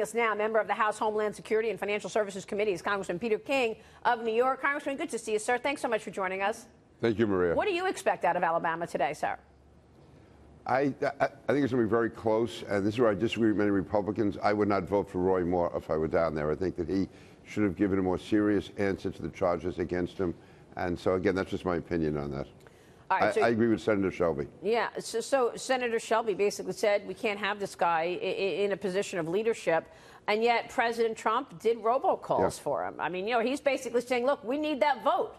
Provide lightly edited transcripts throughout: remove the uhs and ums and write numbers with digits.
Us now, member of the House Homeland Security and Financial Services Committees, Congressman Peter King of New York. Congressman, good to see you, sir. Thanks so much for joining us. Thank you, Maria. What do you expect out of Alabama today, sir? I think it's going to be very close, and this is where I disagree with many Republicans. I would not vote for Roy Moore if I were down there. I think that he should have given a more serious answer to the charges against him. And so, again, that's just my opinion on that. All right, I agree with Senator Shelby. Yeah, so Senator Shelby basically said we can't have this guy in a position of leadership, and yet President Trump did robocalls for him. I mean, you know, he's basically saying, look, we need that vote.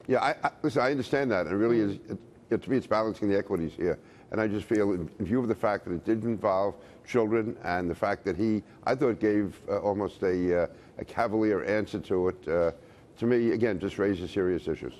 Yeah, listen, I understand that. It really is, to me, it's balancing the equities here. And I just feel, in view of the fact that it did involve children and the fact that I thought gave almost a cavalier answer to it, to me, again, just raises serious issues.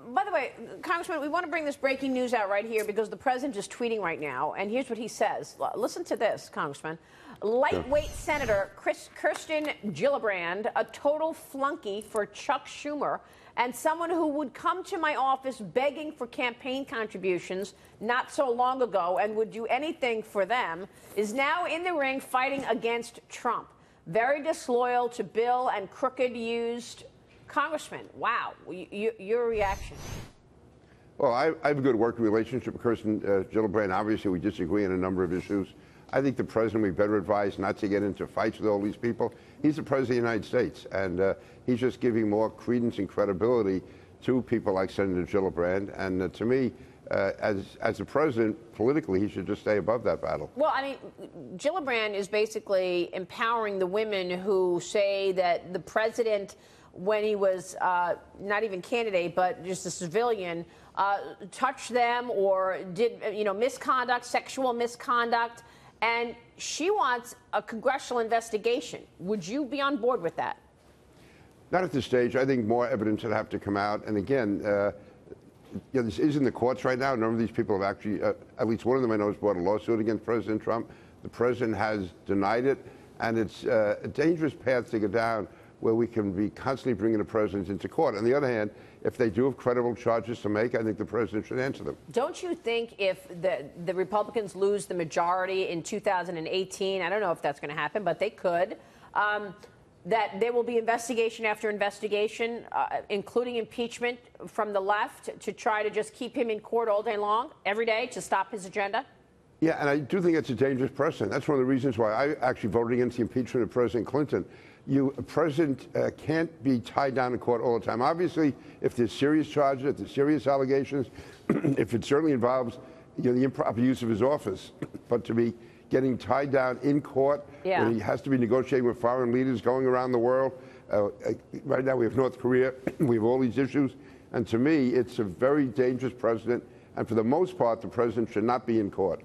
By the way, Congressman, we want to bring this breaking news out right here because the president is tweeting right now, and here's what he says. Listen to this, Congressman. Lightweight Senator Kirsten Gillibrand, a total flunky for Chuck Schumer, and someone who would come to my office begging for campaign contributions not so long ago and would do anything for them, is now in the ring fighting against Trump. Very disloyal to Bill and crooked used. Congressman, wow, your reaction? Well, I have a good working relationship with Kirsten Gillibrand. Obviously, we disagree on a number of issues. I think the president would be better advised not to get into fights with all these people. He's the president of the United States, and he's just giving more credence and credibility to people like Senator Gillibrand. And to me, as the president, politically, he should just stay above that battle. Well, I mean, Gillibrand is basically empowering the women who say that the president, when he was not even candidate, but just a civilian, touched them or did, misconduct, sexual misconduct, and she wants a congressional investigation. Would you be on board with that? Not at this stage. I think more evidence would have to come out. And again, this is in the courts right now. A number of these people have actually, at least one of them I know has brought a lawsuit against President Trump. The president has denied it, and it's a dangerous path to go down, where we can be constantly bringing the president into court. On the other hand, if they do have credible charges to make, I think the president should answer them. Don't you think if the Republicans lose the majority in 2018, I don't know if that's going to happen, but they could, that there will be investigation after investigation, including impeachment from the left, to try to just keep him in court all day long, every day, to stop his agenda? Yeah, and I do think it's a dangerous precedent. That's one of the reasons why I actually voted against the impeachment of President Clinton. A president can't be tied down in court all the time. Obviously, if there's serious charges, if there's serious allegations, if it certainly involves the improper use of his office, but to be getting tied down in court, when he has to be negotiating with foreign leaders going around the world. Right now we have North Korea, we have all these issues, and to me it's a very dangerous precedent, and for the most part the president should not be in court.